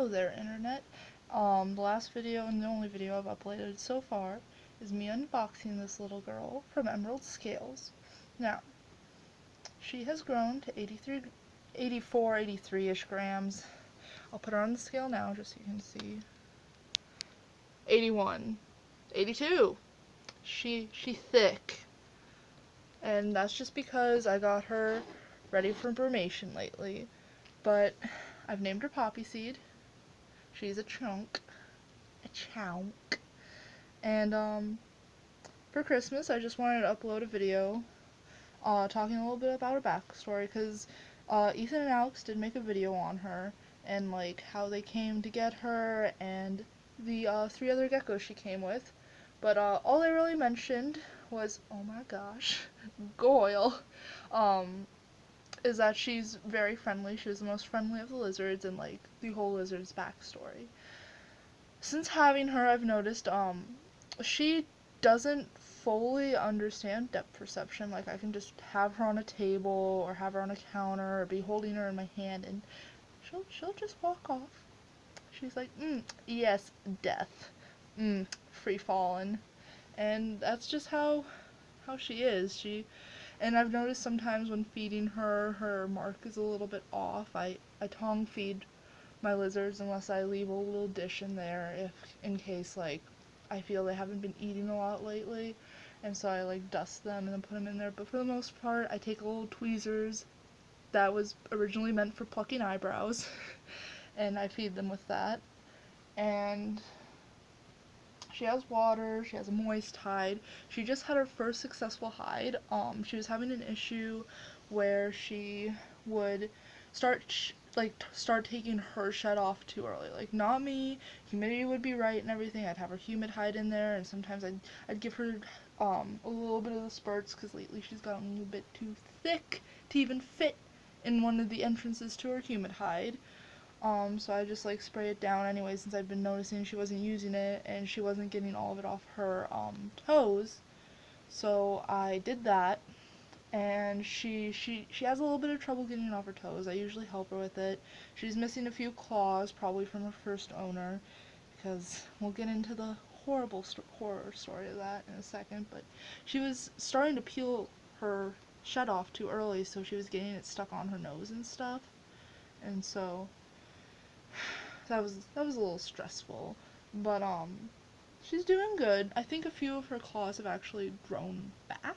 Hello there, Internet. The last video and the only video I've uploaded so far is me unboxing this little girl from Emerald Scales. Now, she has grown to 84, 83-ish grams. I'll put her on the scale now just so you can see. 81, 82. She's thick. And that's just because I got her ready for brumation lately. But I've named her Poppyseed. She's a chunk. And for Christmas, I just wanted to upload a video talking a little bit about her backstory, because Ethan and Alex did make a video on her, and like how they came to get her, and the 3 other geckos she came with. But all they really mentioned was, oh my gosh, Goyle, is that she's very friendly. She's the most friendly of the lizards, and like the whole lizard's backstory. Since having her, I've noticed she doesn't fully understand depth perception. Like, I can just have her on a table or have her on a counter or be holding her in my hand, and she'll just walk off. She's like, yes, death, free falling. And that's just how she is. And I've noticed sometimes when feeding her, her mark is a little bit off. I tongue feed my lizards unless I leave a little dish in there, if in case like I feel they haven't been eating a lot lately, and so I like dust them and then put them in there. But for the most part, I take little tweezers that was originally meant for plucking eyebrows and I feed them with that. And she has water, she has a moist hide. She just had her first successful hide. She was having an issue where she would start taking her shed off too early. Like, not me, humidity would be right and everything. I'd have her humid hide in there, and sometimes I'd give her a little bit of the spurts, because lately she's gotten a little bit too thick to even fit in one of the entrances to her humid hide. So I just like spray it down anyway, since I've been noticing she wasn't using it and she wasn't getting all of it off her toes. So I did that, and she has a little bit of trouble getting it off her toes. I usually help her with it. She's missing a few claws, probably from her first owner, because we'll get into the horror story of that in a second. But she was starting to peel her shed off too early, so she was getting it stuck on her nose and stuff, and so that was a little stressful. But she's doing good. I think a few of her claws have actually grown back,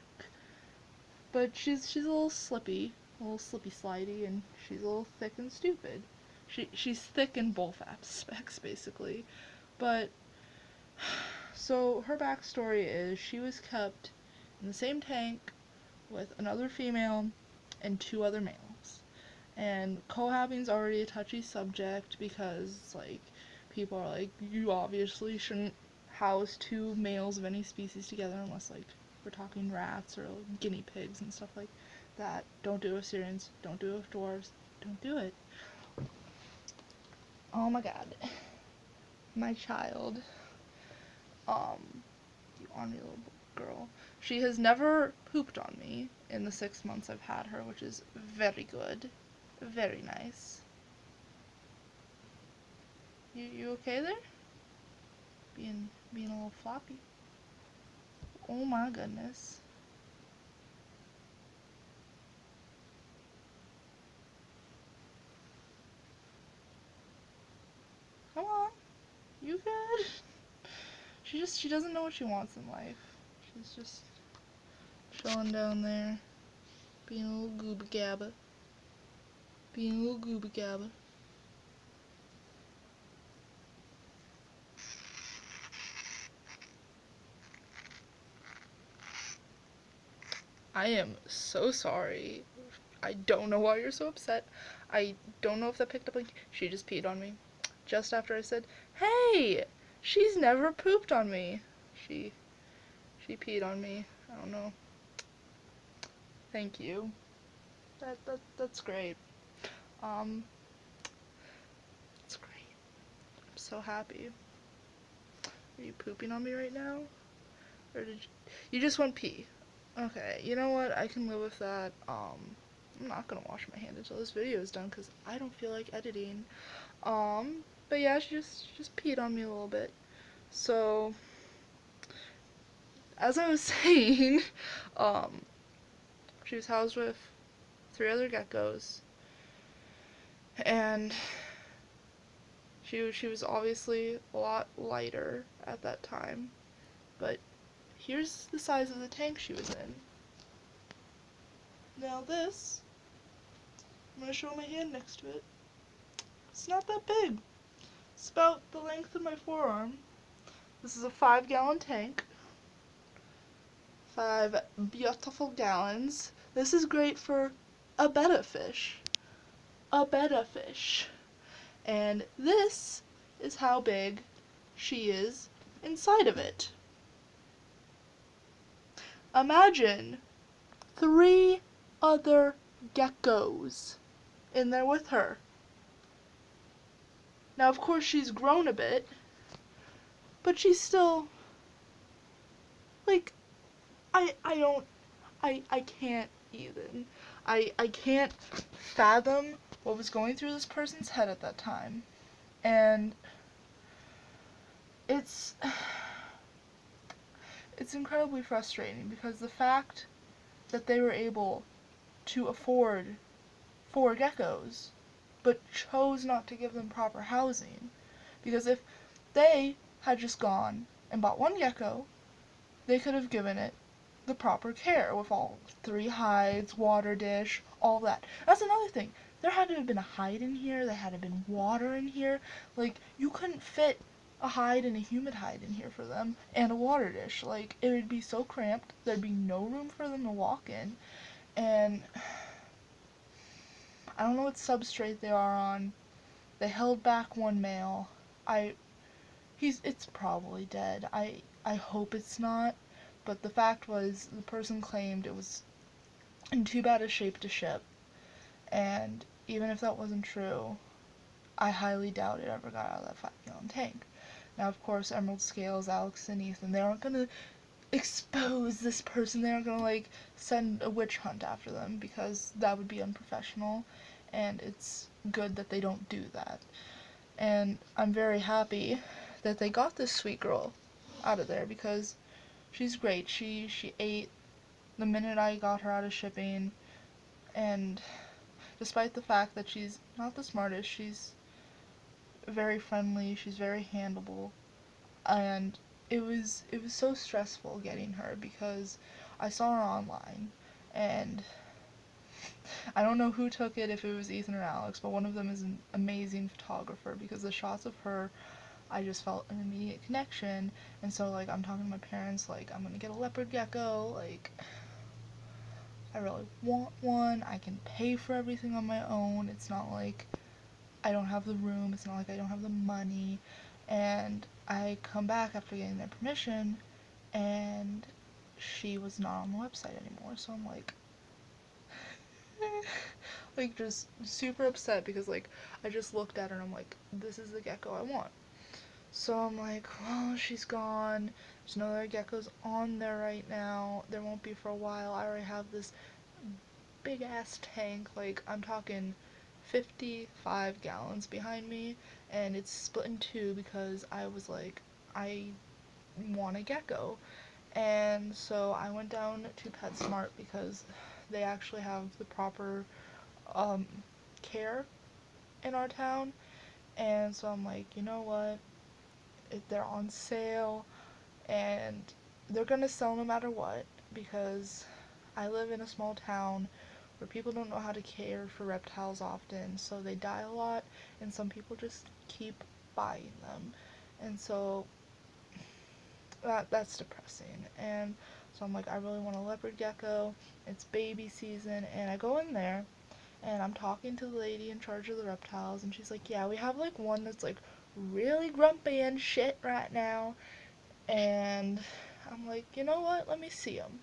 but she's a little slippy slidey, and she's a little thick and stupid. She's thick in both aspects, basically. But so her backstory is she was kept in the same tank with another female and 2 other males. And cohabiting's already a touchy subject, because like people are like, you obviously shouldn't house 2 males of any species together unless like we're talking rats or like, guinea pigs and stuff like that. Don't do it with Syrians, don't do it with dwarves, don't do it. Oh my god. My child. You ornery little girl. She has never pooped on me in the 6 months I've had her, which is very good. Very nice. You okay there? Being a little floppy. Oh my goodness. Come on. You good? She doesn't know what she wants in life. She's just chilling down there. Being a little gooba gabba. Being a little gooba gabba. I am so sorry. I don't know why you're so upset. I don't know if that picked up, like, she just peed on me. Just after I said, hey, she's never pooped on me. She peed on me. I don't know. Thank you. That's great. It's great. I'm so happy. Are you pooping on me right now? Or did you just want pee? Okay, you know what? I can live with that. I'm not gonna wash my hand until this video is done, because I don't feel like editing. But yeah, she just peed on me a little bit. So, as I was saying, um, she was housed with 3 other geckos, and she was obviously a lot lighter at that time. But here's the size of the tank she was in. Now this, I'm gonna show my hand next to it. It's not that big. It's about the length of my forearm. This is a 5-gallon tank. 5 beautiful gallons. This is great for a betta fish. A betta fish. And this is how big she is inside of it. Imagine 3 other geckos in there with her. Now, of course, she's grown a bit, but she's still, like, I can't even. I can't fathom what was going through this person's head at that time. And it's incredibly frustrating because the fact that they were able to afford 4 geckos but chose not to give them proper housing, because if they had just gone and bought 1 gecko, they could have given it the proper care with all 3 hides, water dish, all that. That's another thing. There had to have been a hide in here, there had to have been water in here. Like, you couldn't fit a hide and a humid hide in here for them, and a water dish. Like, it would be so cramped, there'd be no room for them to walk in, and I don't know what substrate they are on. They held back 1 male. It's probably dead. I hope it's not, but the fact was, the person claimed it was in too bad a shape to ship, and even if that wasn't true, I highly doubt it ever got out of that 5-gallon tank. Now, of course, Emerald Scales, Alex, and Ethan, they aren't gonna expose this person, they aren't gonna, like, send a witch hunt after them, because that would be unprofessional, and it's good that they don't do that. And I'm very happy that they got this sweet girl out of there, because she's great. She ate the minute I got her out of shipping, and despite the fact that she's not the smartest, she's very friendly, she's very handleable, and it was so stressful getting her because I saw her online, and I don't know who took it, if it was Ethan or Alex, but one of them is an amazing photographer, because the shots of her, I just felt an immediate connection. And so, like, I'm talking to my parents, like, I'm gonna get a leopard gecko, like, I really want one, I can pay for everything on my own, it's not like I don't have the room, it's not like I don't have the money. And I come back after getting their permission, and she was not on the website anymore, so I'm like, like, just super upset, because, like, I just looked at her and I'm like, this is the gecko I want. So I'm like, well, she's gone, there's no other geckos on there right now, there won't be for a while, I already have this big ass tank, like, I'm talking 55 gallons behind me, and it's split in 2 because I was like, I want a gecko. And so I went down to PetSmart because they actually have the proper care in our town, and so I'm like, you know what, they're on sale, and they're gonna sell no matter what, because I live in a small town where people don't know how to care for reptiles often, so they die a lot, and some people just keep buying them, and so that's depressing. And so I'm like, I really want a leopard gecko, it's baby season, and I go in there, and I'm talking to the lady in charge of the reptiles, and she's like, yeah, we have, like, one that's, like, really grumpy and shit right now, and I'm like, you know what, let me see them.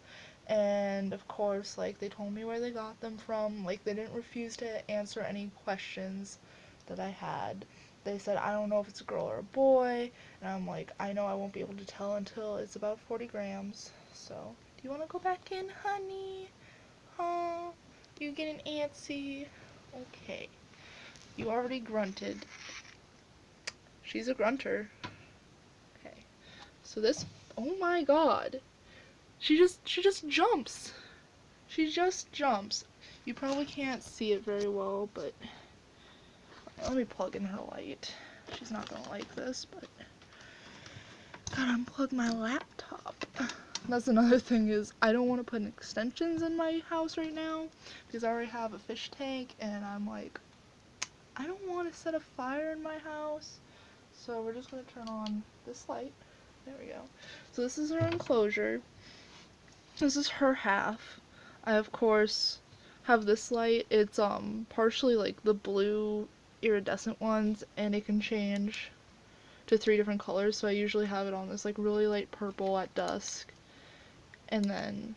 And of course, like, they told me where they got them from, like, they didn't refuse to answer any questions that I had. They said, I don't know if it's a girl or a boy, and I'm like, I know I won't be able to tell until it's about 40 grams, so, do you want to go back in, honey? Huh? You getting antsy? Okay. You already grunted. She's a grunter. Okay. So this, oh my god. She just jumps. She just jumps. You probably can't see it very well, but let me plug in her light. She's not gonna like this, but gotta unplug my laptop. That's another thing, is I don't want to put extensions in my house right now because I already have a fish tank, and I'm like, I don't want to set a fire in my house. So we're just gonna turn on this light. There we go. So this is her enclosure. This is her half. I of course have this light. It's partially like the blue iridescent ones, and it can change to 3 different colors, so I usually have it on this like really light purple at dusk. And then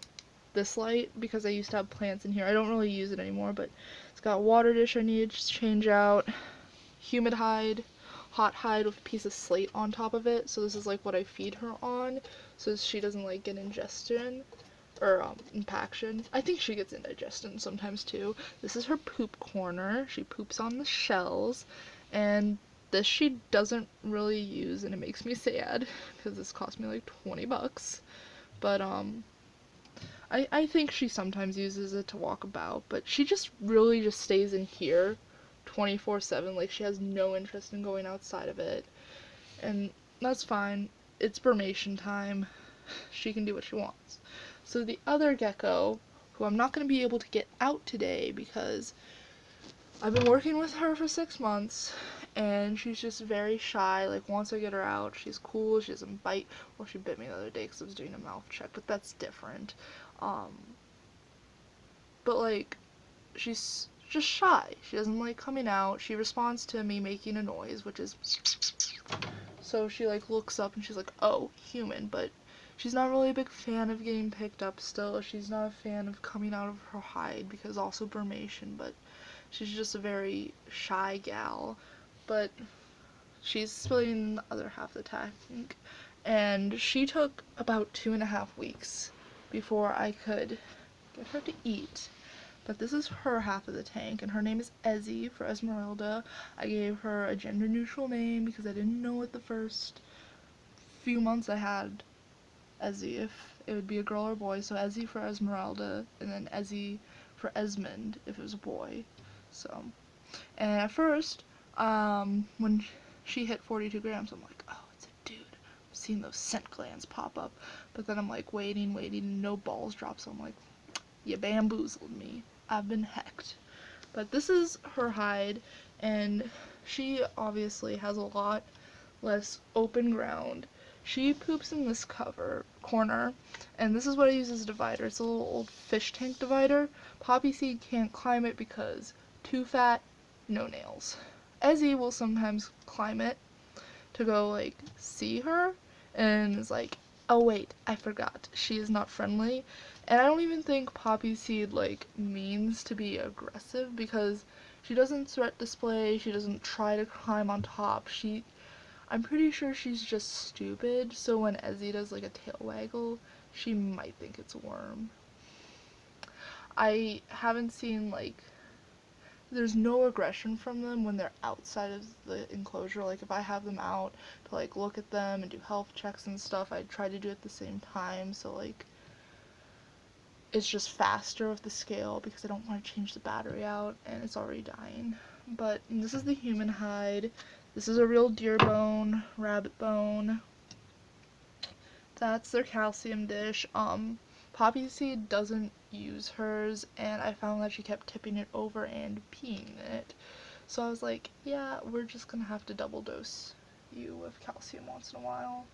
this light, because I used to have plants in here. I don't really use it anymore, but it's got a water dish I need to change out, humid hide, hot hide with a piece of slate on top of it. So this is like what I feed her on, so she doesn't like get ingestion or impaction. I think she gets indigestion sometimes too. This is her poop corner. She poops on the shells, and this she doesn't really use, and it makes me sad because this cost me like 20 bucks. But I think she sometimes uses it to walk about, but she just really just stays in here 24/7. Like, she has no interest in going outside of it, and that's fine. It's brumation time. She can do what she wants. So the other gecko, who I'm not going to be able to get out today because I've been working with her for 6 months, and she's just very shy. Like, once I get her out, she's cool, she doesn't bite. Well, she bit me the other day because I was doing a mouth check, but that's different. But like, she's just shy. She doesn't like coming out. She responds to me making a noise, which is so she like looks up and she's like, oh, human. But she's not really a big fan of getting picked up still. She's not a fan of coming out of her hide because also brumation, but she's just a very shy gal. But she's splitting the other half of the tank, and she took about 2.5 weeks before I could get her to eat. But this is her half of the tank, and her name is Ezzy for Esmeralda. I gave her a gender neutral name because I didn't know it the first few months I had Ezzy if it would be a girl or a boy. So Ezzy for Esmeralda, and then Ezzy for Esmond if it was a boy. So, and at first, when she hit 42 grams, I'm like, oh, it's a dude. I've seen those scent glands pop up. But then I'm like waiting, no balls drop, so I'm like, you bamboozled me. I've been hecked. But this is her hide, and she obviously has a lot less open ground. She poops in this corner, and this is what I use as a divider. It's a little old fish tank divider. Poppyseed can't climb it because too fat, no nails. Ezzy will sometimes climb it to go like see her, and is like, oh wait, I forgot, she is not friendly. And I don't even think Poppyseed like means to be aggressive, because she doesn't threat display, she doesn't try to climb on top. I'm pretty sure she's just stupid, so when Ezzy does like a tail waggle, she might think it's a worm. I haven't seen like, there's no aggression from them when they're outside of the enclosure. Like, if I have them out to like look at them and do health checks and stuff, I try to do it at the same time, so like it's just faster with the scale because I don't want to change the battery out and it's already dying. But this is the human hide. This is a real deer bone, rabbit bone. That's their calcium dish. Poppyseed doesn't use hers, and I found that she kept tipping it over and peeing in it. So I was like, yeah, we're just gonna have to double dose you with calcium once in a while.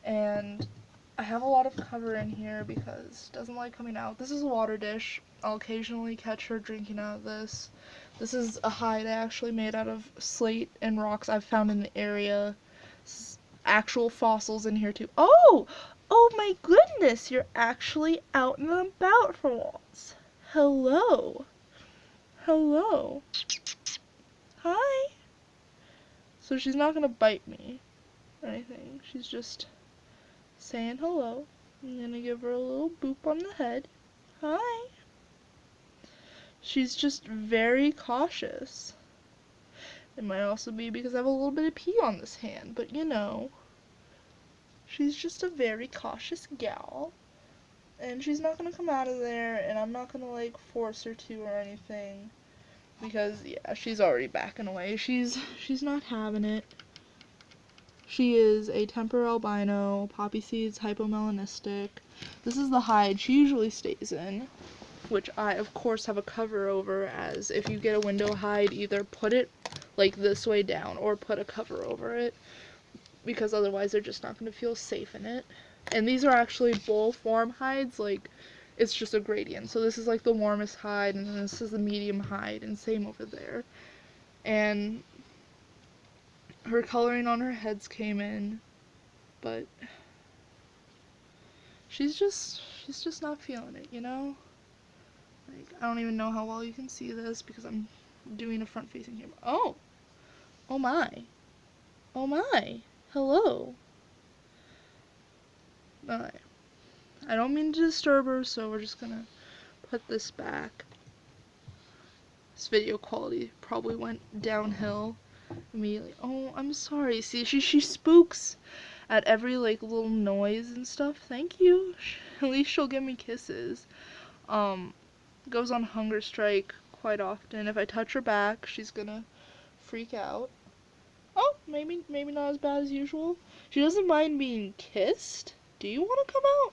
And I have a lot of cover in here because it doesn't like coming out. This is a water dish. I'll occasionally catch her drinking out of this. This is a hide I actually made out of slate and rocks I've found in the area. Actual fossils in here too. Oh! Oh my goodness, you're actually out and about for once. Hello. Hello. Hi. So she's not gonna bite me or anything. She's just saying hello. I'm gonna give her a little boop on the head. Hi. She's just very cautious. It might also be because I have a little bit of pee on this hand, but you know, she's just a very cautious gal. And she's not gonna come out of there, and I'm not gonna like force her to or anything. Because yeah, she's already backing away. She's not having it. She is a temper albino, Poppyseed's hypomelanistic. This is the hide she usually stays in, which I of course have a cover over, as if you get a window hide, either put it like this way down or put a cover over it, because otherwise they're just not going to feel safe in it. And these are actually both warm hides, like it's just a gradient. So this is like the warmest hide, and then this is the medium hide, and same over there. And her coloring on her heads came in, but she's just not feeling it, you know? Like, I don't even know how well you can see this because I'm doing a front facing camera. Oh! Oh my. Oh my. Hello. Alright. I don't mean to disturb her, so we're just gonna put this back. This video quality probably went downhill immediately. Oh, I'm sorry. See, she spooks at every like little noise and stuff. Thank you. At least she'll give me kisses. Goes on hunger strike quite often. If I touch her back, she's gonna freak out. Oh, maybe not as bad as usual. She doesn't mind being kissed. Do you want to come out?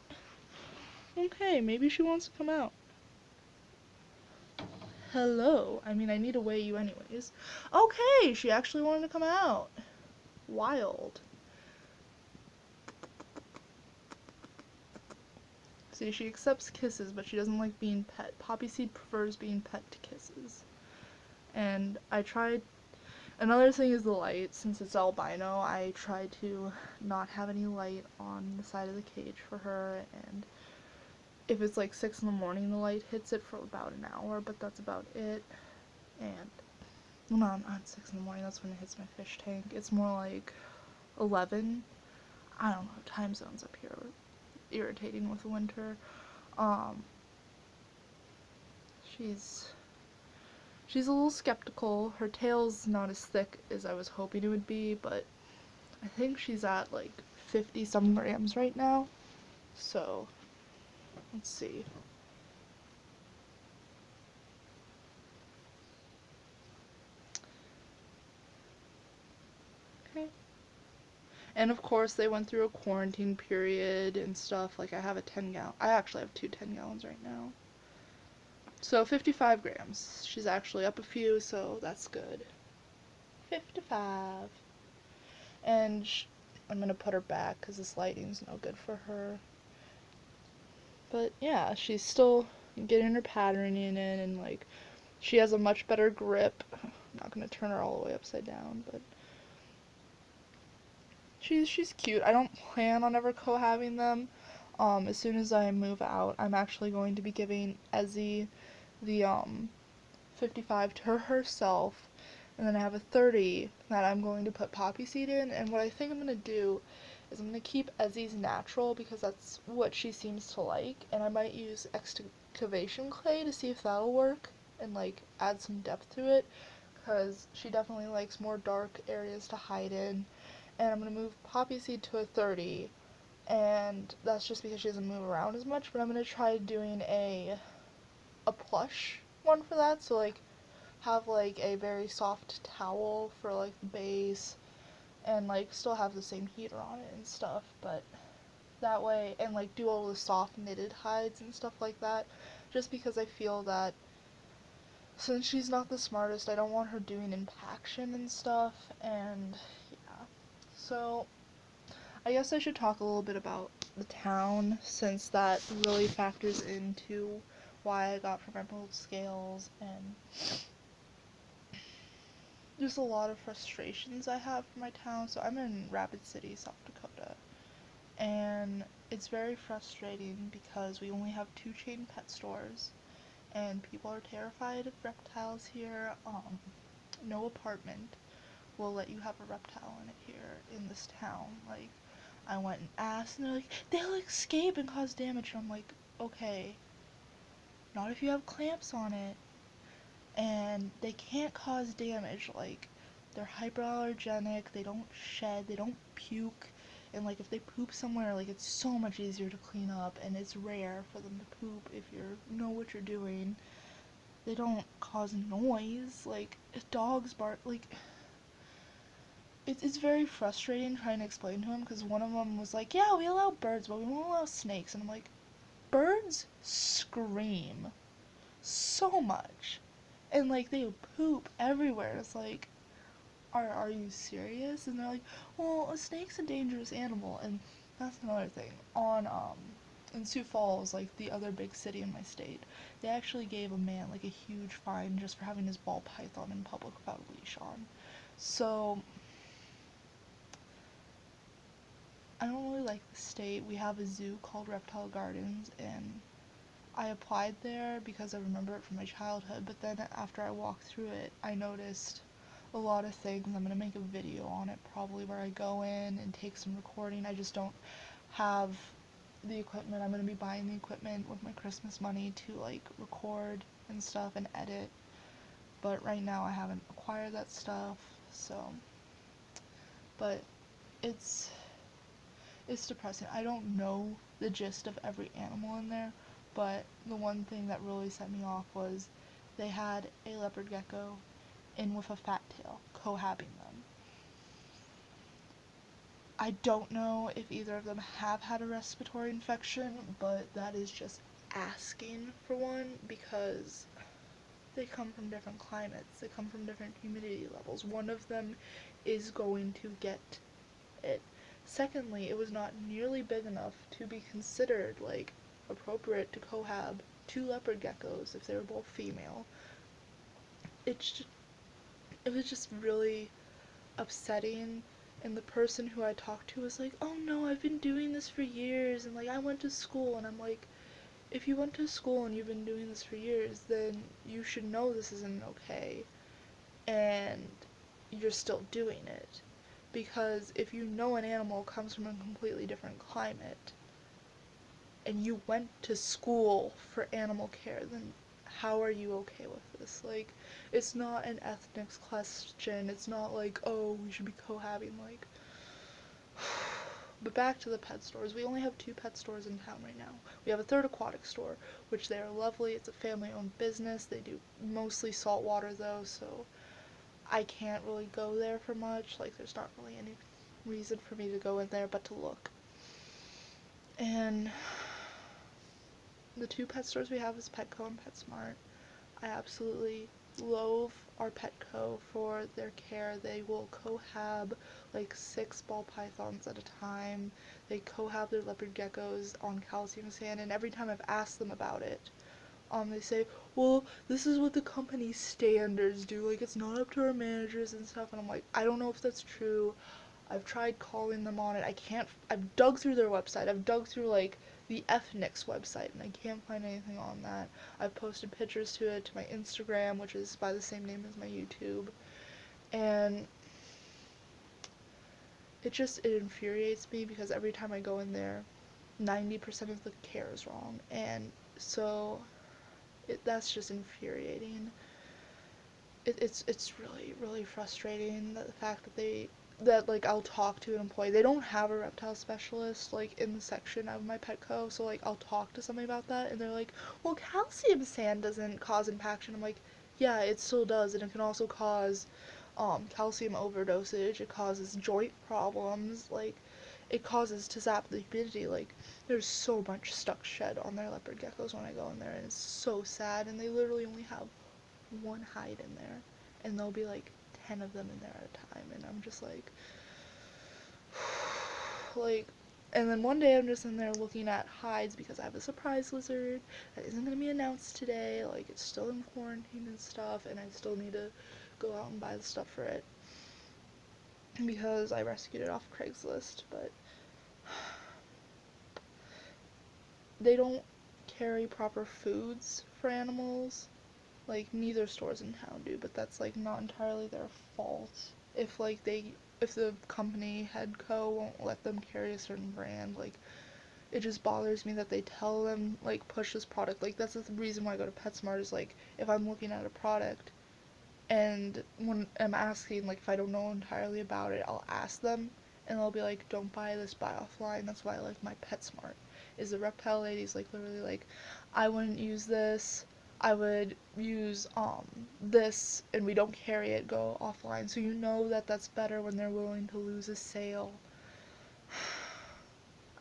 Okay, maybe she wants to come out. Hello. I mean, I need to weigh you anyways. Okay, she actually wanted to come out. Wild. See, she accepts kisses, but she doesn't like being pet. Poppyseed prefers being pet to kisses. And I tried. Another thing is the light. Since it's albino, I tried to not have any light on the side of the cage for her, and if it's like 6 in the morning, the light hits it for about an hour, but that's about it. And, well, not 6 in the morning, that's when it hits my fish tank. It's more like 11. I don't know, time zones up here are irritating with winter. She's a little skeptical. Her tail's not as thick as I was hoping it would be, but I think she's at like 50 some grams right now. So, let's see. Okay. And of course they went through a quarantine period and stuff. Like I have a 10-gallon. I actually have two 10-gallons right now. So 55 grams. She's actually up a few, so that's good. 55. And I'm gonna put her back because this lighting's no good for her. But yeah, she's still getting her patterning in, and like she has a much better grip. I'm not gonna turn her all the way upside down, but she's cute. I don't plan on ever co-having them. As soon as I move out, I'm actually going to be giving Ezzy the 55 to herself, and then I have a 30 that I'm going to put Poppyseed in. And what I think I'm gonna do is I'm gonna keep Ezzy's natural because that's what she seems to like, and I might use excavation clay to see if that'll work and like add some depth to it, because she definitely likes more dark areas to hide in. And I'm gonna move Poppyseed to a 30, and that's just because she doesn't move around as much. But I'm gonna try doing a plush one for that, so like have like a very soft towel for like the base, and like still have the same heater on it and stuff, but that way, and like do all the soft knitted hides and stuff like that, just because I feel that since she's not the smartest, I don't want her doing impaction and stuff. And yeah, so I guess I should talk a little bit about the town, since that really factors into why I got from Emerald Scales, and just a lot of frustrations I have for my town. So I'm in Rapid City, South Dakota, and it's very frustrating because we only have 2 chain pet stores, and people are terrified of reptiles here. No apartment will let you have a reptile in it here in this town. Like, I went and asked, and they're like, they'll escape and cause damage. And I'm like, okay, not if you have clamps on it. And they can't cause damage. Like, they're hyperallergenic, they don't shed, they don't puke, and like if they poop somewhere, like it's so much easier to clean up, and it's rare for them to poop if you know what you're doing. They don't cause noise, like dogs bark, like it's very frustrating trying to explain to him, because one of them was like, yeah, we allow birds, but we won't allow snakes, and I'm like, birds scream so much, and like they poop everywhere. It's like, are you serious? And they're like, well, a snake's a dangerous animal. And that's another thing. In Sioux Falls, like the other big city in my state, they actually gave a man like a huge fine just for having his ball python in public without a leash on. So I don't really like the state. We have a zoo called Reptile Gardens, and I applied there because I remember it from my childhood, but then after I walked through it, I noticed a lot of things. I'm gonna make a video on it probably, where I go in and take some recording. I just don't have the equipment. I'm gonna be buying the equipment with my Christmas money to like record and stuff and edit, but right now I haven't acquired that stuff, so, but it's it's depressing. I don't know the gist of every animal in there, but the one thing that really set me off was they had a leopard gecko in with a fat tail, cohabiting them. I don't know if either of them have had a respiratory infection, but that is just asking for one, because they come from different climates, they come from different humidity levels. One of them is going to get it. Secondly, it was not nearly big enough to be considered, like, appropriate to cohab two leopard geckos if they were both female. It's it was just really upsetting, and the person who I talked to was like, oh no, I've been doing this for years, and like I went to school. And I'm like, if you went to school and you've been doing this for years, then you should know this isn't okay, and you're still doing it. Because if you know an animal comes from a completely different climate, and you went to school for animal care, then how are you okay with this? Like, it's not an ethnics question. It's not like, oh, we should be cohabiting, like. But back to the pet stores. We only have 2 pet stores in town right now. We have a third aquatic store, which they are lovely. It's a family-owned business. They do mostly saltwater though, so I can't really go there for much. Like, there's not really any reason for me to go in there but to look. And the 2 pet stores we have is Petco and PetSmart. I absolutely loathe our Petco for their care. They will cohab like 6 ball pythons at a time. They cohab their leopard geckos on calcium sand, and every time I've asked them about it, they say, well, this is what the company standards do, like it's not up to our managers and stuff. And I'm like, I don't know if that's true. I've tried calling them on it. I've dug through their website. I've dug through like the Ethnics website, and I can't find anything on that. I've posted pictures to it to my Instagram, which is by the same name as my YouTube, and it infuriates me, because every time I go in there, 90% of the care is wrong, and so that's just infuriating. It's really, really frustrating, that the fact that like I'll talk to an employee. They don't have a reptile specialist like in the section of my Petco, so like I'll talk to somebody about that, and they're like, well, calcium sand doesn't cause impaction. I'm like, yeah, it still does, and it can also cause calcium overdosage. It causes joint problems, like it causes to zap the humidity. Like, there's so much stuck shed on their leopard geckos when I go in there, and it's so sad. And they literally only have one hide in there, and there'll be like 10 of them in there at a time, and I'm just like, like, and then one day I'm just in there looking at hides because I have a surprise lizard that isn't going to be announced today. Like, it's still in quarantine and stuff, and I still need to go out and buy the stuff for it because I rescued it off Craigslist. But they don't carry proper foods for animals. Like, neither stores in town do, but that's like not entirely their fault. If like if the company head co won't let them carry a certain brand, like, it just bothers me that they tell them, like, push this product. Like, that's the reason why I go to PetSmart, is like, if I'm looking at a product And when I'm asking, like, if I don't know entirely about it, I'll ask them, and they'll be like, don't buy this, buy offline. That's why I like my PetSmart. Is the reptile lady's like literally like, I wouldn't use this. I would use this, and we don't carry it. Go offline, so you know that that's better when they're willing to lose a sale.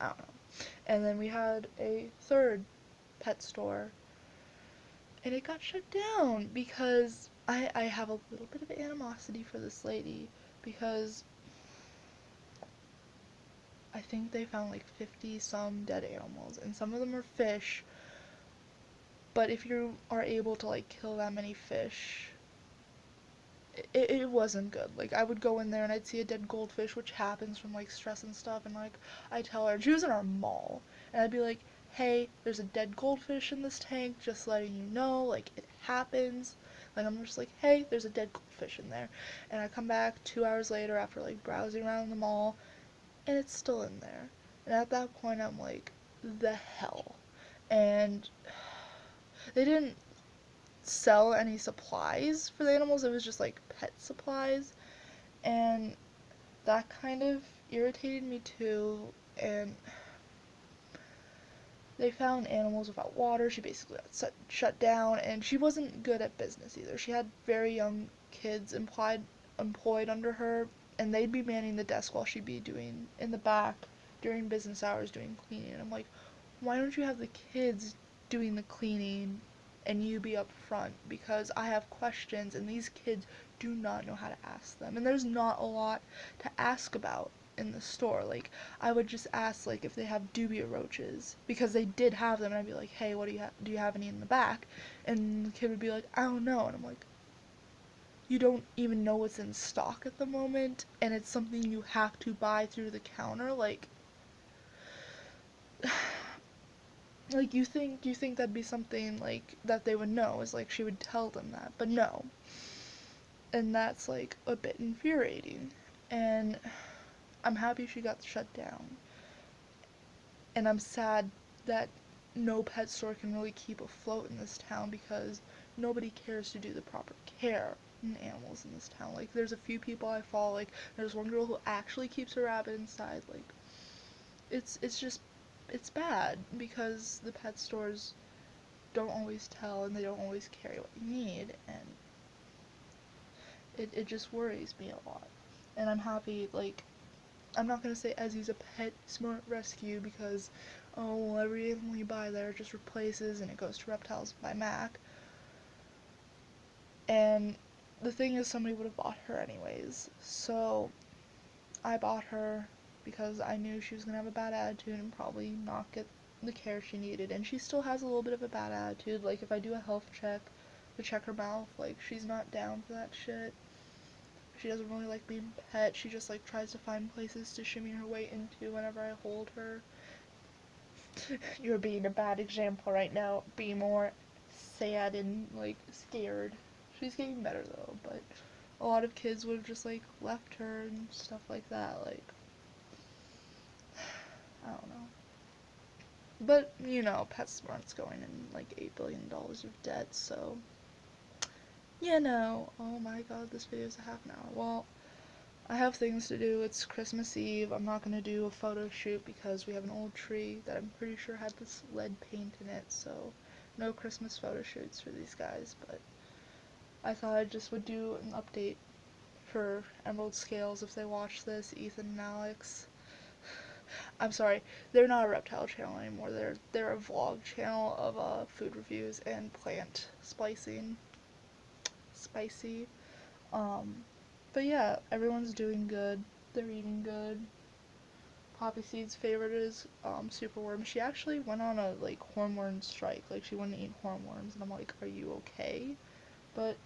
I don't know. And then we had a third pet store, and it got shut down because I have a little bit of animosity for this lady because I think they found like 50 some dead animals, and some of them are fish, but if you are able to like kill that many fish, it wasn't good. Like, I would go in there and I'd see a dead goldfish, which happens from like stress and stuff, and like I tell her, she was in our mall, and I'd be like, hey, there's a dead goldfish in this tank, just letting you know, like, it happens. Like, I'm just like, hey, there's a dead goldfish in there. And I come back 2 hours later after like browsing around the mall, and it's still in there. And at that point I'm like, the hell. And they didn't sell any supplies for the animals, it was just like pet supplies, and that kind of irritated me too. And they found animals without water. She basically got shut down, and she wasn't good at business either. She had very young kids employed under her, and they'd be manning the desk while she'd be doing in the back during business hours doing cleaning. And I'm like, why don't you have the kids doing the cleaning and you be up front? Because I have questions and these kids do not know how to ask them, and there's not a lot to ask about in the store. Like, I would just ask, like, if they have dubia roaches, because they did have them, and I'd be like, hey, what do you have any in the back? And the kid would be like, I don't know. And I'm like, you don't even know what's in stock at the moment, and it's something you have to buy through the counter. Like, you think that'd be something like that they would know, is like she would tell them that, but no. And that's like a bit infuriating. And I'm happy she got shut down. And I'm sad that no pet store can really keep afloat in this town because nobody cares to do the proper care in animals in this town. Like, there's a few people I follow, like, there's one girl who actually keeps her rabbit inside. Like, it's bad because the pet stores don't always tell and they don't always carry what you need, and it just worries me a lot. And I'm happy, like, I'm not gonna say Ezzy's a pet smart rescue because, oh, well, every animal you buy there just replaces and it goes to Reptiles by Mac. And the thing is, somebody would have bought her anyways. So I bought her because I knew she was gonna have a bad attitude and probably not get the care she needed. And she still has a little bit of a bad attitude. Like, if I do a health check to check her mouth, like, she's not down for that shit. She doesn't really like being pet. She just like tries to find places to shimmy her way into whenever I hold her. You're being a bad example right now. Be more sad and like scared. She's getting better though, but a lot of kids would have just like left her and stuff like that. Like, I don't know. But you know, PetSmart's going in like $8 billion of debt, so you know. Oh my god, this video is a half an hour. Well, I have things to do. It's Christmas Eve. I'm not gonna do a photo shoot because we have an old tree that I'm pretty sure had this lead paint in it, so no Christmas photo shoots for these guys, but I thought I just would do an update for Emerald Scales if they watch this, Ethan and Alex. I'm sorry, they're not a reptile channel anymore. They're a vlog channel of food reviews and plant splicing. Spicy. But yeah, everyone's doing good. They're eating good. Poppyseed's favorite is Superworm. She actually went on a like hornworm strike. Like, she wouldn't eat hornworms, and I'm like, are you okay? But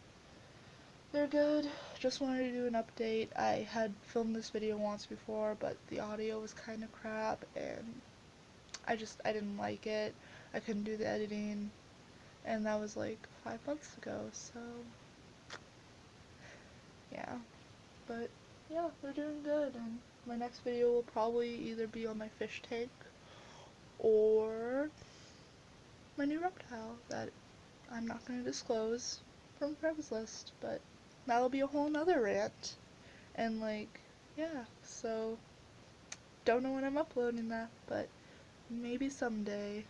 they're good. Just wanted to do an update. I had filmed this video once before, but the audio was kind of crap, and I didn't like it. I couldn't do the editing, and that was like 5 months ago, so yeah. But yeah, they're doing good, and my next video will probably either be on my fish tank or my new reptile that I'm not going to disclose from Craigslist, but that'll be a whole nother rant. And like, yeah, so don't know when I'm uploading that, but maybe someday.